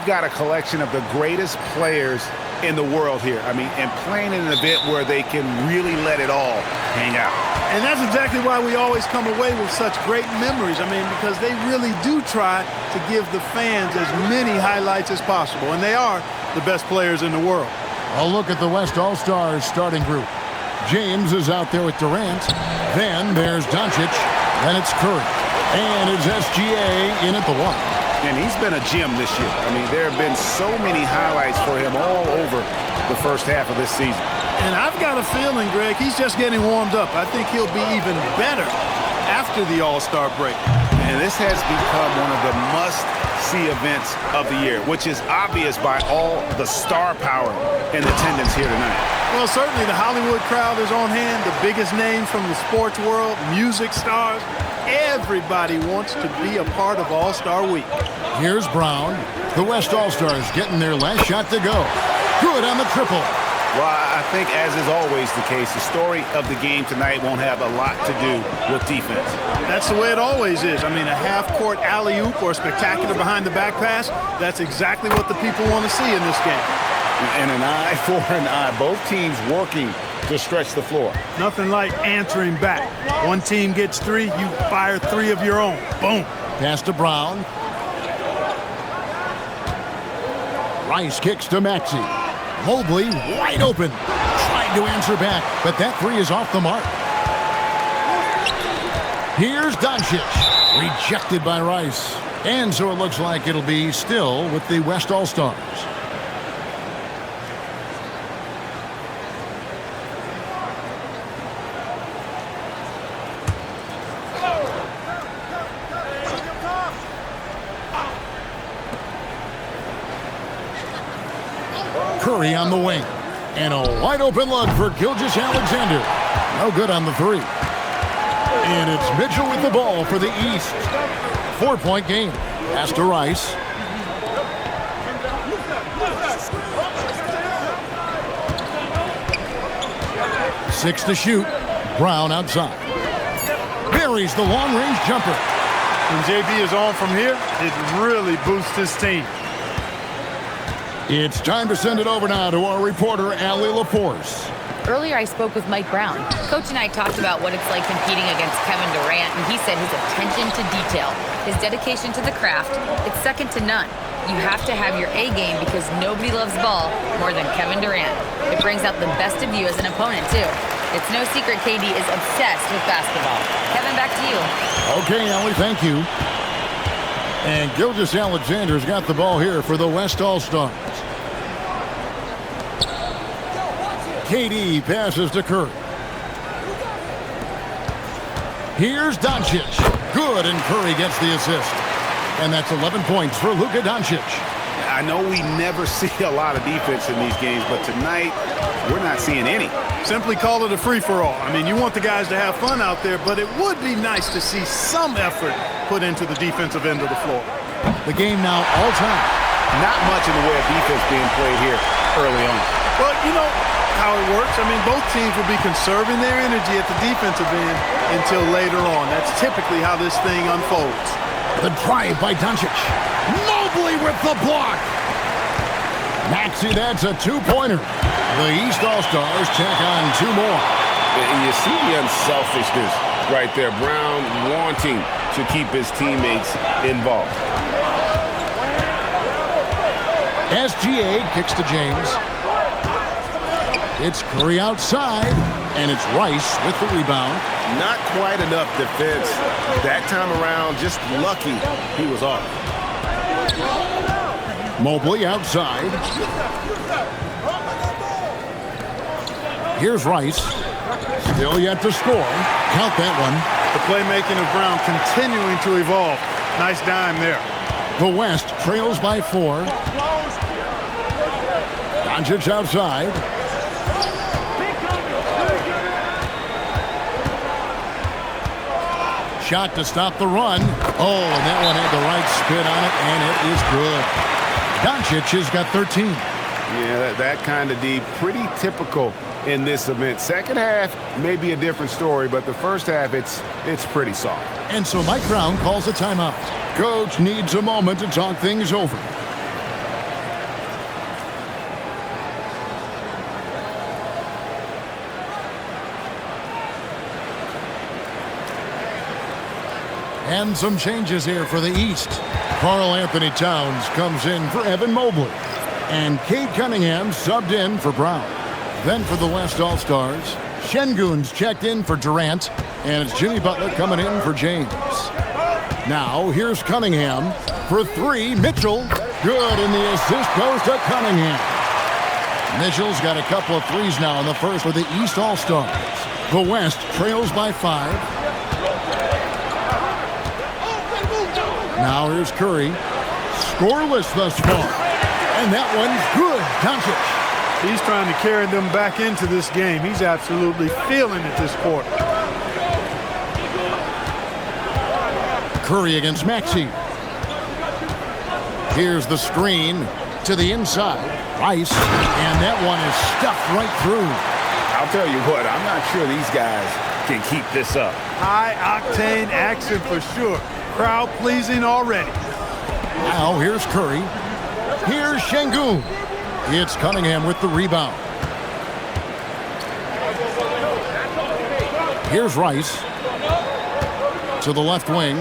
we've got a collection of the greatest players in the world here. I mean, and playing in an event where they can really let it all hang out. And that's exactly why we always come away with such great memories. I mean, because they really do try to give the fans as many highlights as possible. And they are the best players in the world. A look at the West All-Stars starting group. James is out there with Durant. Then there's Doncic. Then it's Curry. And it's SGA in at the one. And he's been a gem this year. I mean, there have been so many highlights for him all over the first half of this season. And I've got a feeling, Greg, he's just getting warmed up. I think he'll be even better after the All-Star break. And this has become one of the must-see events of the year, which is obvious by all the star power in attendance here tonight. Well, certainly the Hollywood crowd is on hand, the biggest names from the sports world, music stars. Everybody wants to be a part of All-Star Week. Here's Brown. The West All-Stars getting their last shot to go. Good on the triple. Well, I think, as is always the case, the story of the game tonight won't have a lot to do with defense. That's the way it always is. I mean, a half-court alley-oop or a spectacular behind-the-back pass, that's exactly what the people want to see in this game. And an eye for an eye. Both teams working to stretch the floor. Nothing like answering back. One team gets three, you fire three of your own. Boom. Pass to Brown. Rice kicks to Maxey. Mobley wide open. Tried to answer back, but that three is off the mark. Here's Doncic. Rejected by Rice. And so it looks like it'll be still with the West All-Stars. Curry on the wing. And a wide-open look for Gilgeous-Alexander. No good on the three. And it's Mitchell with the ball for the East. 4-point game. Pass to Rice. Six to shoot. Brown outside. Buries the long-range jumper. When JB is on from here, it really boosts his team. It's time to send it over now to our reporter, Allie LaForce. Earlier, I spoke with Mike Brown. Coach and I talked about what it's like competing against Kevin Durant, and he said his attention to detail, his dedication to the craft, it's second to none. You have to have your A game because nobody loves ball more than Kevin Durant. It brings out the best of you as an opponent, too. It's no secret KD is obsessed with basketball. Kevin, back to you. Okay, Allie, thank you. And Gilgeous-Alexander's got the ball here for the West All-Stars. KD passes to Curry. Here's Doncic. Good, and Curry gets the assist. And that's 11 points for Luka Doncic. I know we never see a lot of defense in these games, but tonight we're not seeing any. Simply call it a free-for-all. I mean, you want the guys to have fun out there, but it would be nice to see some effort put into the defensive end of the floor. The game now all time. Not much in the way of defense being played here early on. Well, you know how it works. I mean, both teams will be conserving their energy at the defensive end until later on. That's typically how this thing unfolds. The drive by Doncic. Mobley with the block. Maxey, that's a two-pointer. The East All-Stars tack on two more. And you see the unselfishness right there. Brown wanting to keep his teammates involved. SGA kicks to James. It's Curry outside, and it's Rice with the rebound. Not quite enough defense that time around. Just lucky he was off. Mobley outside. Here's Rice. Still yet to score. Count that one. The playmaking of Brown continuing to evolve. Nice dime there. The West trails by 4. Doncic outside. Shot to stop the run. Oh, and that one had the right spin on it, and it is good. Doncic has got 13. Yeah, that kind of D, pretty typical in this event. Second half may be a different story, but the first half, it's pretty soft. And so Mike Brown calls a timeout. Coach needs a moment to talk things over. And some changes here for the East. Karl Anthony Towns comes in for Evan Mobley. And Cade Cunningham subbed in for Brown. Then for the West All-Stars, Şengün's checked in for Durant. And it's Jimmy Butler coming in for James. Now here's Cunningham for three. Mitchell, good, and the assist goes to Cunningham. Mitchell's got a couple of threes now in the first for the East All-Stars. The West trails by 5. Now here's Curry. Scoreless thus far. And that one's good. Doncic. He's trying to carry them back into this game. He's absolutely feeling it this quarter. Curry against Maxey. Here's the screen to the inside. Rice. And that one is stuffed right through. I'll tell you what, I'm not sure these guys can keep this up. High-octane action for sure. Crowd pleasing already. Now here's Curry. Here's Şengün. It's Cunningham with the rebound. Here's Rice. To the left wing.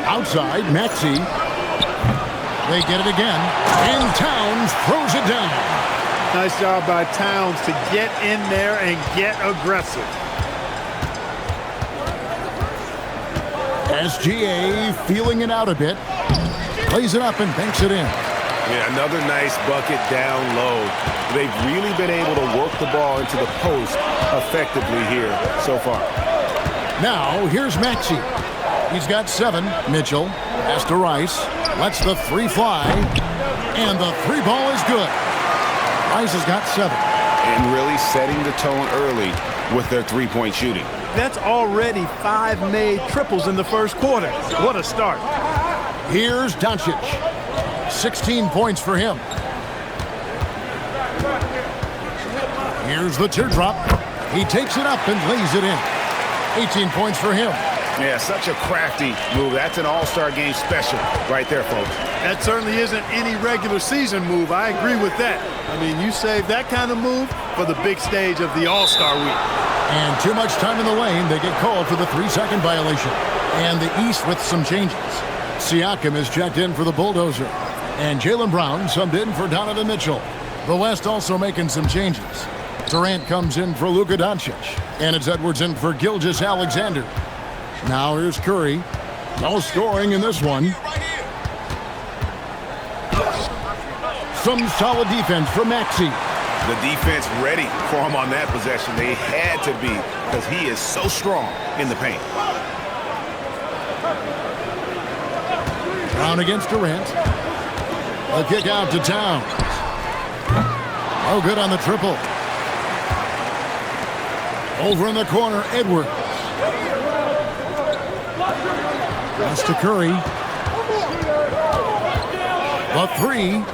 Outside, Maxey. They get it again. And Towns throws it down. Nice job by Towns to get in there and get aggressive. SGA feeling it out a bit. Plays it up and banks it in. Yeah, another nice bucket down low. They've really been able to work the ball into the post effectively here so far. Now, here's Maxey. He's got 7. Mitchell has to Rice. Lets the 3 fly. And the 3 ball is good. Rice has got 7. And really setting the tone early with their three-point shooting. That's already 5 made triples in the first quarter. What a start. Here's Doncic. 16 points for him. Here's the teardrop. He takes it up and lays it in. 18 points for him. Yeah, such a crafty move. That's an all-star game special right there, folks. That certainly isn't any regular season move. I agree with that. I mean, you save that kind of move for the big stage of the All-Star week. And too much time in the lane. They get called for the 3-second violation. And the East with some changes. Siakam is checked in for the Bulldozer. And Jaylen Brown subbed in for Donovan Mitchell. The West also making some changes. Durant comes in for Luka Doncic. And it's Edwards in for Gilgeous-Alexander. Now here's Curry. No scoring in this one. Some solid defense from Maxey. The defense ready for him on that possession. They had to be because he is so strong in the paint. Brown against Durant. A kick out to Towns. Oh, good on the triple. Over in the corner, Edwards. Pass to Curry. The 3.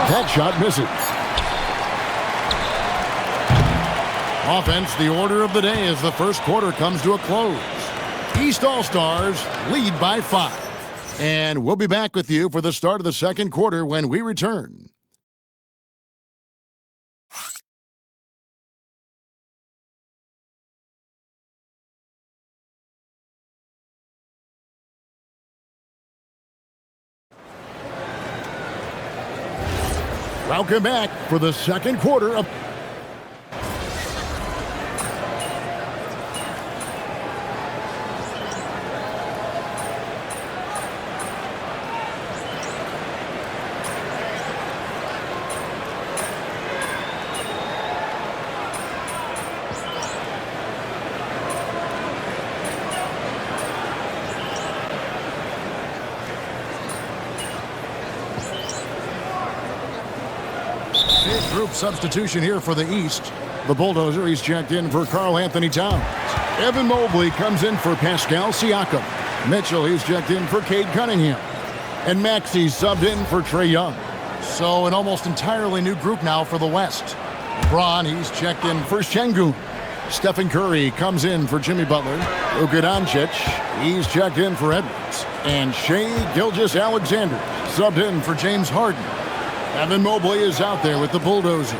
That shot misses. Offense, the order of the day as the first quarter comes to a close. East All-Stars lead by 5. And we'll be back with you for the start of the second quarter when we return. Welcome back for the second quarter of... Group substitution here for the East. The Bulldozer, he's checked in for Karl Anthony Towns. Evan Mobley comes in for Pascal Siakam. Mitchell, he's checked in for Cade Cunningham. And Maxey subbed in for Trae Young. So an almost entirely new group now for the West. LeBron, he's checked in for Şengün. Stephen Curry comes in for Jimmy Butler. Luka Doncic, he's checked in for Edwards. And Shai Gilgeous-Alexander subbed in for James Harden. Evan Mobley is out there with the Bulldozer.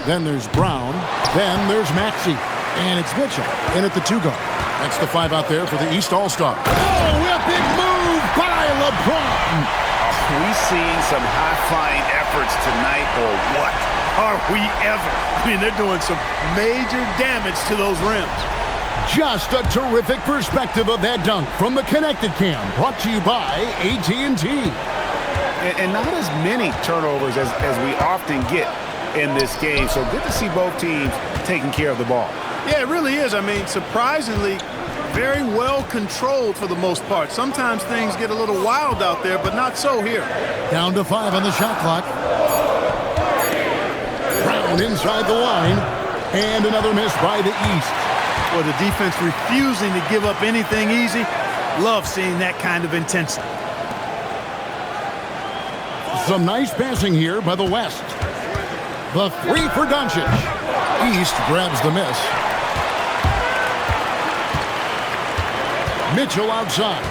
Then there's Brown. Then there's Maxey. And it's Mitchell in at the 2-guard. That's the 5 out there for the East All-Star. Oh, a big move by LeBron. We seen some high-flying efforts tonight, or what? Are we ever? I mean, they're doing some major damage to those rims. Just a terrific perspective of that dunk from the Connected Cam, brought to you by AT&T. And not as many turnovers as we often get in this game. So good to see both teams taking care of the ball. Yeah, it really is. I mean, surprisingly, very well controlled for the most part. Sometimes things get a little wild out there, but not so here. Down to 5 on the shot clock. Brown inside the line. And another miss by the East. Well, the defense refusing to give up anything easy. Love seeing that kind of intensity. Some nice passing here by the West. The 3 for Doncic. East grabs the miss. Mitchell outside.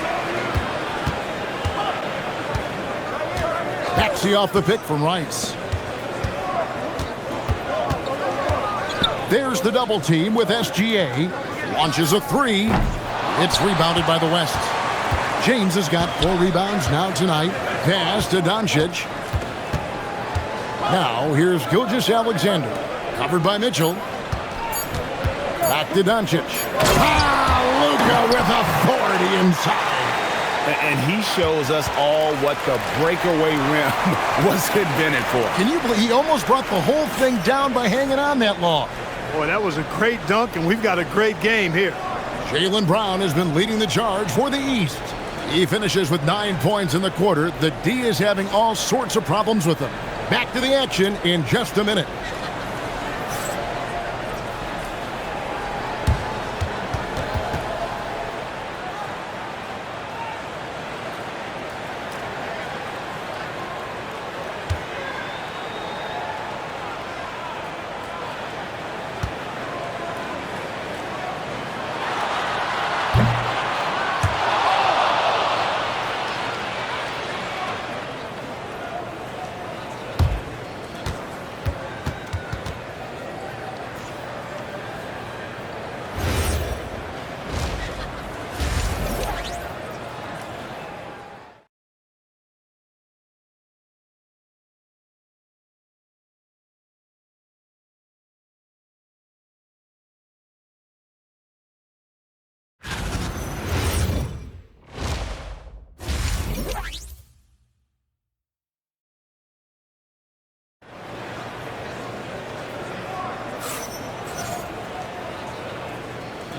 Maxey off the pick from Rice. There's the double team with SGA. Launches a 3. It's rebounded by the West. James has got 4 rebounds now tonight. Pass to Doncic. Now here's Gilgeous-Alexander. Covered by Mitchell. Back to Doncic. Luka with authority inside. And he shows us all what the breakaway rim was invented for. Can you believe he almost brought the whole thing down by hanging on that long? Boy, that was a great dunk, and we've got a great game here. Jaylen Brown has been leading the charge for the East. He finishes with 9 points in the quarter. The D is having all sorts of problems with him. Back to the action in just a minute.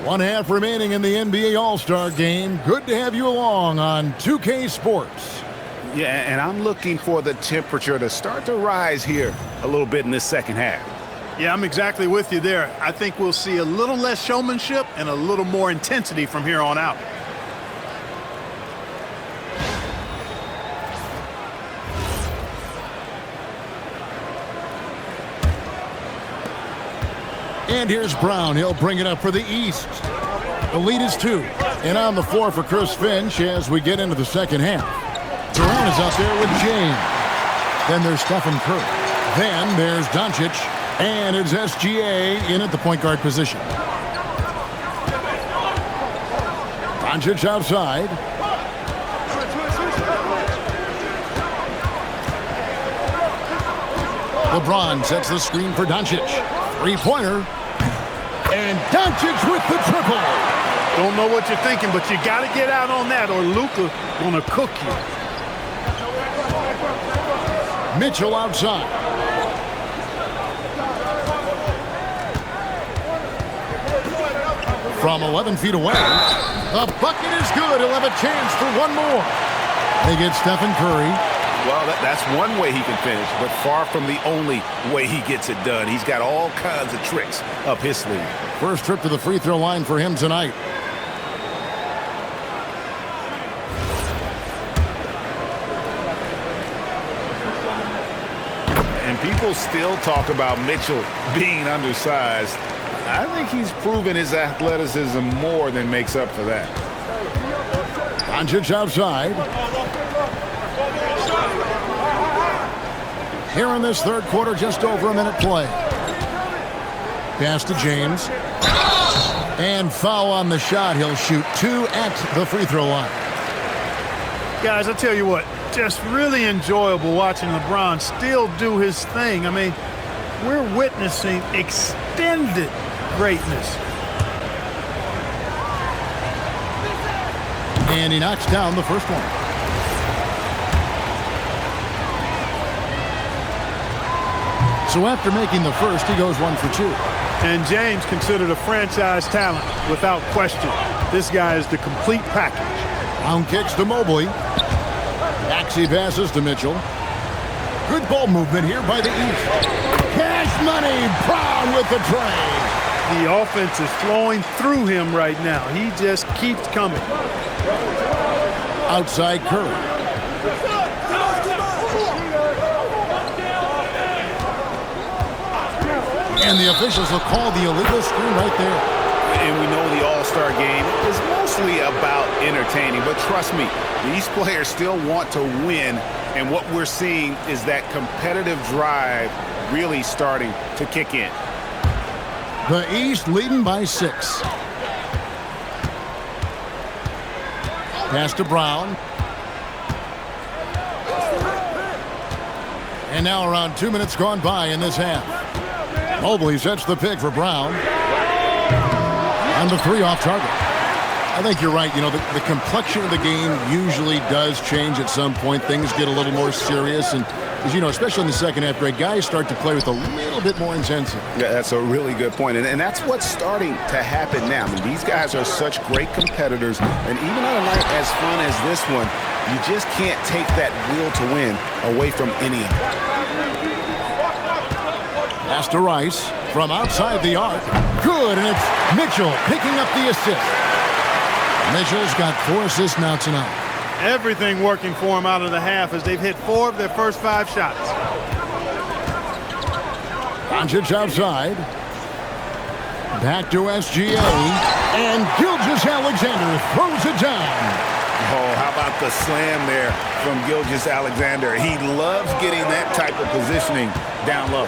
One half remaining in the NBA All-Star Game. Good to have you along on 2K Sports. Yeah, and I'm looking for the temperature to start to rise here a little bit in this second half. Yeah, I'm exactly with you there. I think we'll see a little less showmanship and a little more intensity from here on out. And here's Brown. He'll bring it up for the East. The lead is 2. And on the floor for Chris Finch as we get into the second half. Durant is out there with James. Then there's Stephen Curry. Then there's Doncic. And it's SGA in at the point guard position. Doncic outside. LeBron sets the screen for Doncic. 3-pointer. And Doncic with the triple. Don't know what you're thinking, but you got to get out on that or Luka gonna cook you. Mitchell outside. From 11 feet away. The bucket is good. He'll have a chance for one more. They get Stephen Curry. Well, that's one way he can finish, but far from the only way he gets it done. He's got all kinds of tricks up his sleeve. First trip to the free throw line for him tonight. And people still talk about Mitchell being undersized. I think he's proven his athleticism more than makes up for that. Doncic outside. Here in this third quarter, just over a minute play. Pass to James. And foul on the shot. He'll shoot 2 at the free throw line. Guys, I tell you what, just really enjoyable watching LeBron still do his thing. I mean, we're witnessing extended greatness. And he knocks down the first one. So after making the first, he goes 1 for 2. And James considered a franchise talent without question. This guy is the complete package. Brown kicks to Mobley. Maxey passes to Mitchell. Good ball movement here by the East. Cash money. Brown with the tray. The offense is flowing through him right now. He just keeps coming. Outside Curry. And the officials will call the illegal screen right there. And we know the All-Star game is mostly about entertaining, but trust me, these players still want to win, and what we're seeing is that competitive drive really starting to kick in. The East leading by 6. Pass to Brown. And now around 2 minutes gone by in this half. Mobley sets the pick for Brown. And the 3 off target. I think you're right. You know, the complexion of the game usually does change at some point. Things get a little more serious. And, as you know, especially in the second half, great guys start to play with a little bit more intensity. Yeah, that's a really good point. And that's what's starting to happen now. I mean, these guys are such great competitors. And even on a night as fun as this one, you just can't take that will to win away from any of them. Pass to Rice from outside the arc. Good, and it's Mitchell picking up the assist. Mitchell's got 4 assists now tonight. Everything working for him out of the half as they've hit 4 of their first 5 shots. Doncic outside. Back to SGA. And Gilgeous-Alexander throws it down. Oh, how about the slam there from Gilgeous-Alexander? He loves getting that type of positioning down low.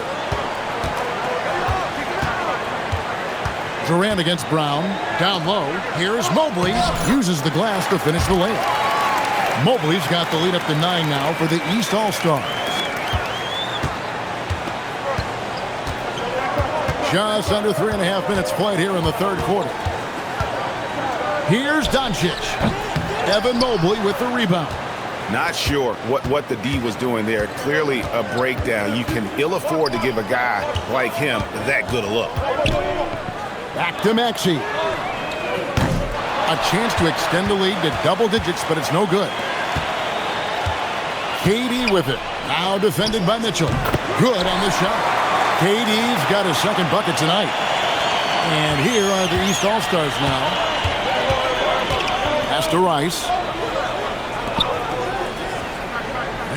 Durant against Brown. Down low. Here's Mobley. Uses the glass to finish the layup. Mobley's got the lead up to 9 now for the East All-Stars. Just under 3.5 minutes played here in the third quarter. Here's Doncic. Evan Mobley with the rebound. Not sure what the D was doing there. Clearly a breakdown. You can ill afford to give a guy like him that good a look. Back to Maxey. A chance to extend the lead to double digits, but it's no good. KD with it. Now defended by Mitchell. Good on the shot. KD's got his second bucket tonight. And here are the East All-Stars now. Pass to Rice.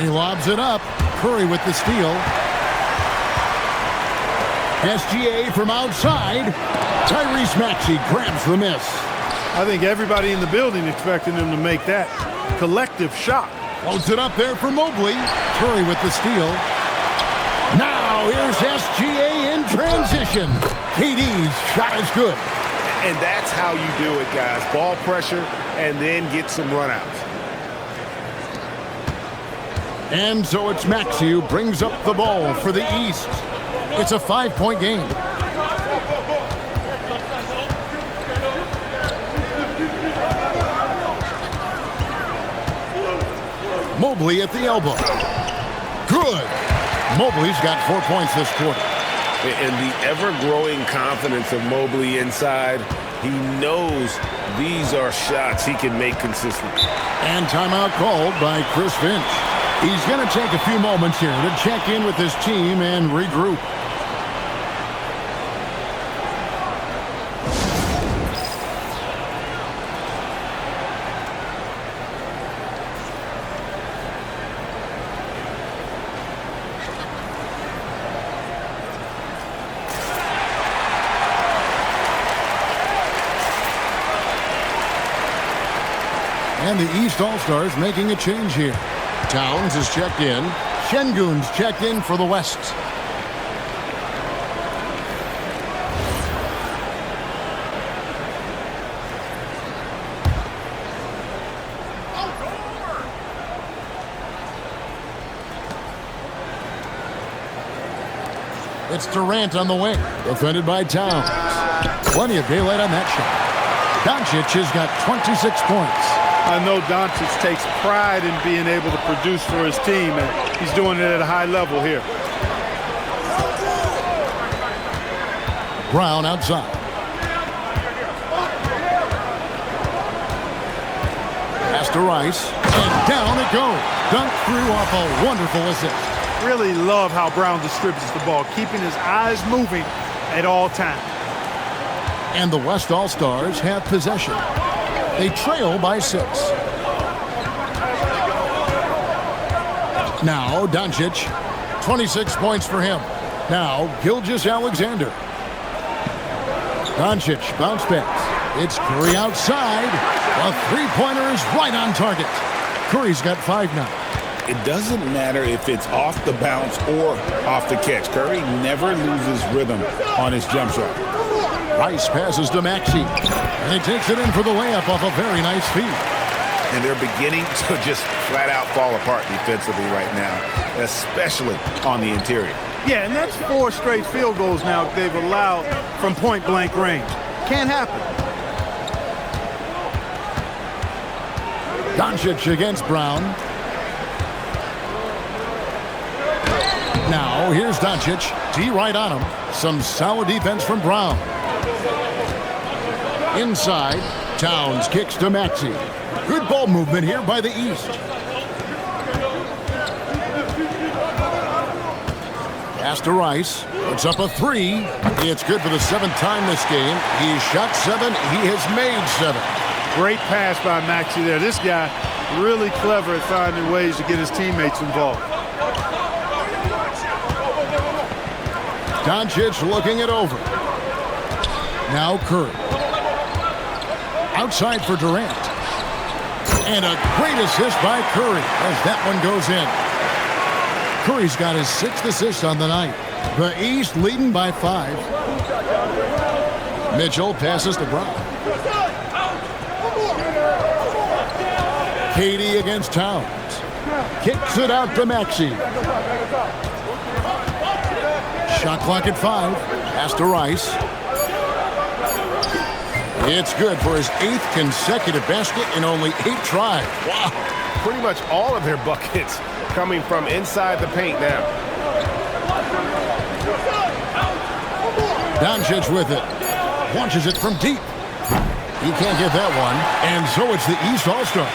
He lobs it up. Curry with the steal. SGA from outside. Tyrese Maxey grabs the miss. I think everybody in the building expecting him to make that collective shot. Floats it up there for Mobley. Curry with the steal. Now here's SGA in transition. KD's shot is good. And that's how you do it, guys. Ball pressure and then get some runouts. And so it's Maxey who brings up the ball for the East. It's a 5-point game. Mobley at the elbow. Good. Mobley's got 4 points this quarter. And the ever-growing confidence of Mobley inside, he knows these are shots he can make consistently. And timeout called by Chris Finch. He's going to take a few moments here to check in with his team and regroup. And the East All-Stars making a change here. Towns is checked in. Şengün's checked in for the West. It's Durant on the wing, defended by Towns. Plenty of daylight on that shot. Doncic has got 26 points. I know Doncic takes pride in being able to produce for his team, and he's doing it at a high level here. Brown outside. Pass to Rice, and down it goes. Dunked through off a wonderful assist. Really love how Brown distributes the ball, keeping his eyes moving at all times. And the West All-Stars have possession. They trail by 6. Now Doncic, 26 points for him. Now Gilgeous-Alexander. Doncic bounce pass. It's Curry outside. A three-pointer is right on target. Curry's got 5 now. It doesn't matter if it's off the bounce or off the catch. Curry never loses rhythm on his jump shot. Rice passes to Maxey, and he takes it in for the layup off a very nice feed. And they're beginning to just flat out fall apart defensively right now, especially on the interior. Yeah, and that's 4 straight field goals now they've allowed from point-blank range. Can't happen. Doncic against Brown. Now here's Doncic. D right on him. Some solid defense from Brown. Inside, Towns kicks to Maxey. Good ball movement here by the East. Pass to Rice. Puts up a 3. It's good for the 7th time this game. He shot 7. He has made 7. Great pass by Maxey there. This guy really clever at finding ways to get his teammates involved. Doncic looking it over. Now Curry. Outside for Durant. And a great assist by Curry as that one goes in. Curry's got his 6th assist on the night. The East leading by 5. Mitchell passes to Brown. Katie against Towns. Kicks it out to Maxey. Shot clock at 5. Pass to Rice. It's good for his 8th consecutive basket in only 8 tries. Wow. Pretty much all of their buckets coming from inside the paint now. Doncic with it. Launches it from deep. He can't get that one. And so it's the East All-Star,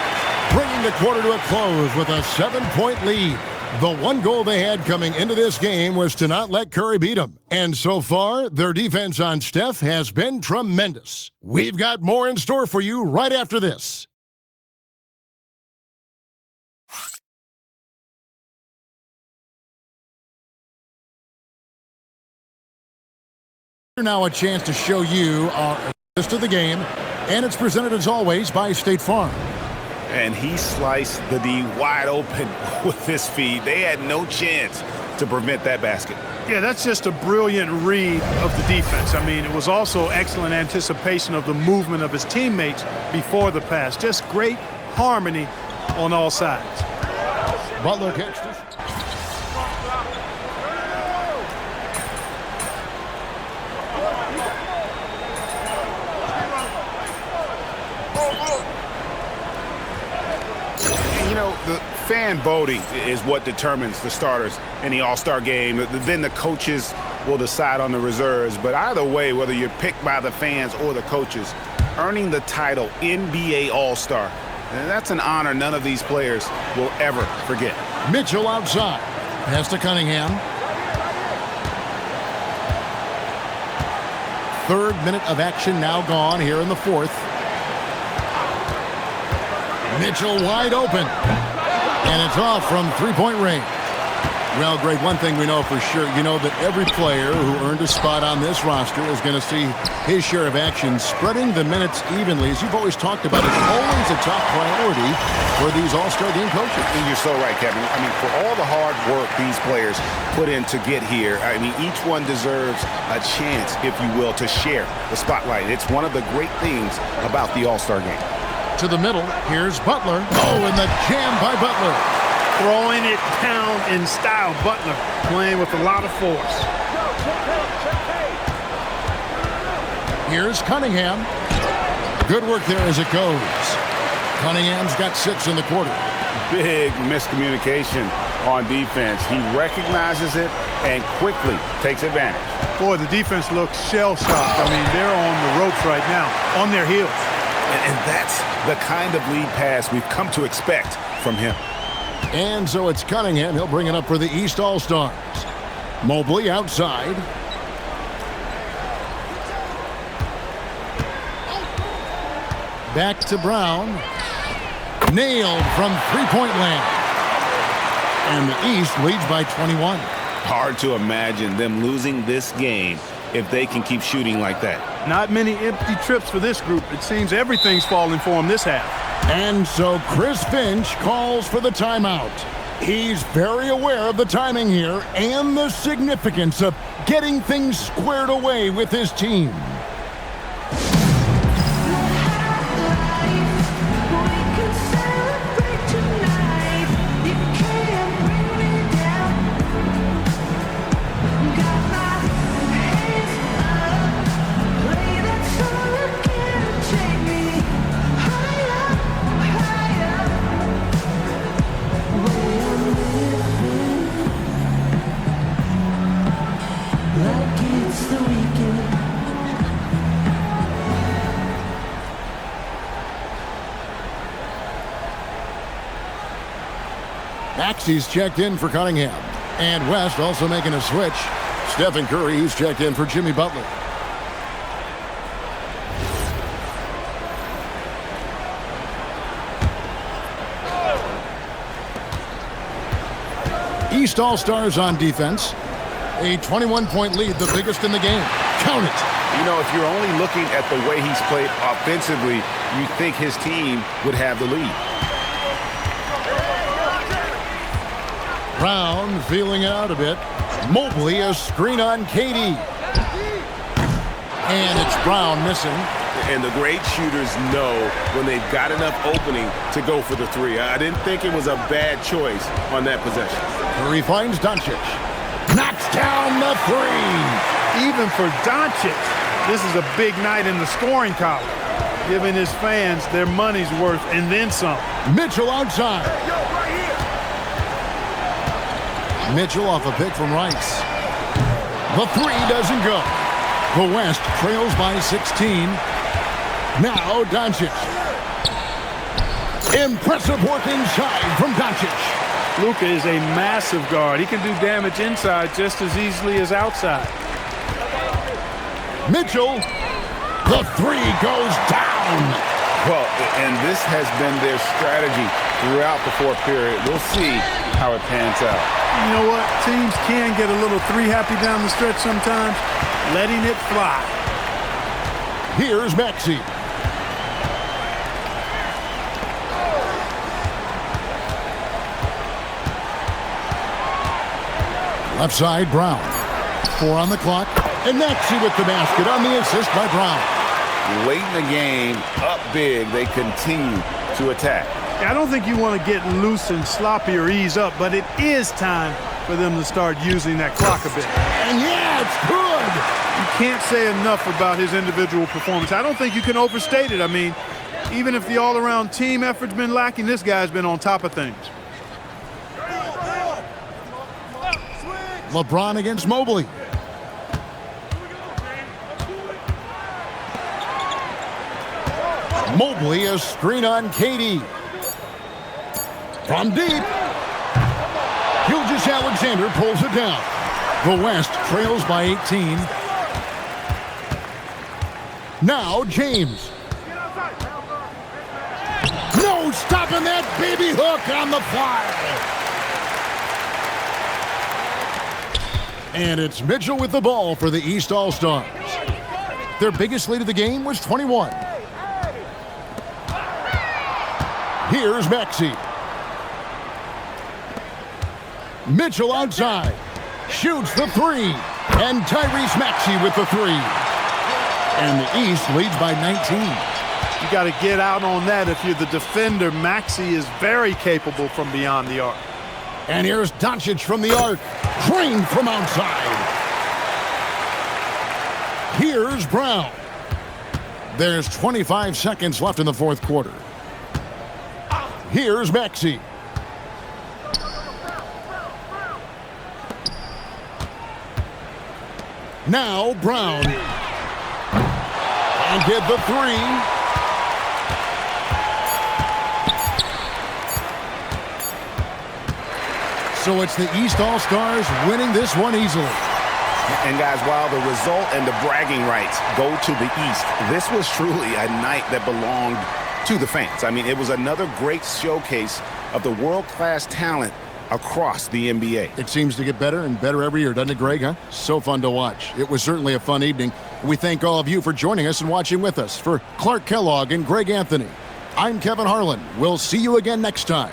bringing the quarter to a close with a 7-point lead. The one goal they had coming into this game was to not let Curry beat them. And so far, their defense on Steph has been tremendous. We've got more in store for you right after this. Now a chance to show you our list of the game, and it's presented as always by State Farm. And he sliced the D wide open with this feed. They had no chance to prevent that basket. Yeah, that's just a brilliant read of the defense. I mean, it was also excellent anticipation of the movement of his teammates before the pass. Just great harmony on all sides. Butler catches this. The fan voting is what determines the starters in the All-Star game. Then the coaches will decide on the reserves. But either way, whether you're picked by the fans or the coaches, earning the title NBA All-Star, that's an honor none of these players will ever forget. Mitchell outside. Pass to Cunningham. 3rd minute of action now gone here in the 4th. Mitchell wide open. And it's off from 3-point range. Well, Greg, one thing we know for sure, you know that every player who earned a spot on this roster is going to see his share of action. Spreading the minutes evenly, as you've always talked about, is always a top priority for these All-Star game coaches. And you're so right, Kevin. I mean, for all the hard work these players put in to get here, I mean, each one deserves a chance, if you will, to share the spotlight. It's one of the great things about the All-Star game. To the middle, here's Butler. Oh, and the jam by Butler. Throwing it down in style. Butler playing with a lot of force. Here's Cunningham. Good work there as it goes. Cunningham's got 6 in the quarter. Big miscommunication on defense. He recognizes it and quickly takes advantage. Boy, the defense looks shell-shocked. I mean, they're on the ropes right now, on their heels. And that's the kind of lead pass we've come to expect from him. And so it's Cunningham. He'll bring it up for the East All-Stars. Mobley outside. Back to Brown. Nailed from three-point land. And the East leads by 21. Hard to imagine them losing this game if they can keep shooting like that. Not many empty trips for this group. It seems everything's falling for them this half. And so Chris Finch calls for the timeout. He's very aware of the timing here and the significance of getting things squared away with his team. Maxey's checked in for Cunningham. And West also making a switch. Stephen Curry, he's checked in for Jimmy Butler. East All-Stars on defense. A 21-point lead, the biggest in the game. Count it. You know, if you're only looking at the way he's played offensively, you think his team would have the lead. Brown feeling it out a bit. Mobley, a screen on KD. And it's Brown missing. And the great shooters know when they've got enough opening to go for the three. I didn't think it was a bad choice on that possession. Curry finds Doncic. Knocks down the three. Even for Doncic, this is a big night in the scoring column, giving his fans their money's worth and then some. Mitchell outside. Mitchell off a pick from Rice. The three doesn't go. The West trails by 16. Now Doncic. Impressive work inside from Doncic. Luka is a massive guard. He can do damage inside just as easily as outside. Mitchell. The three goes down. Well, and this has been their strategy throughout the fourth period. We'll see how it pans out. You know what? Teams can get a little three-happy down the stretch sometimes, letting it fly. Here's Maxey. Left side, Brown. 4 on the clock. And Maxey with the basket on the assist by Brown. Late in the game, up big, they continue to attack. I don't think you want to get loose and sloppy or ease up, but it is time for them to start using that clock a bit. And yeah, it's good. You can't say enough about his individual performance. I don't think you can overstate it. I mean, even if the all-around team effort's been lacking, this guy's been on top of things. LeBron against Mobley. Mobley, a screen on KD. From deep. Alexander pulls it down. The West trails by 18. Now James. No stopping that baby hook on the fly. And it's Mitchell with the ball for the East All-Stars. Their biggest lead of the game was 21. Here's Maxey. Mitchell outside. Shoots the three. And Tyrese Maxey with the three. And the East leads by 19. You got to get out on that if you're the defender. Maxey is very capable from beyond the arc. And here's Doncic from the arc. Drained from outside. Here's Brown. There's 25 seconds left in the fourth quarter. Here's Maxey. Now Brown. And get the three. So it's the East All-Stars winning this one easily. And guys, while the result and the bragging rights go to the East, this was truly a night that belonged to the fans. I mean, it was another great showcase of the world-class talent across the NBA. It seems to get better and better every year, doesn't it, Greg, huh? So fun to watch. It was certainly a fun evening. We thank all of you for joining us and watching with us. For Clark Kellogg and Greg Anthony, I'm Kevin Harlan. We'll see you again next time.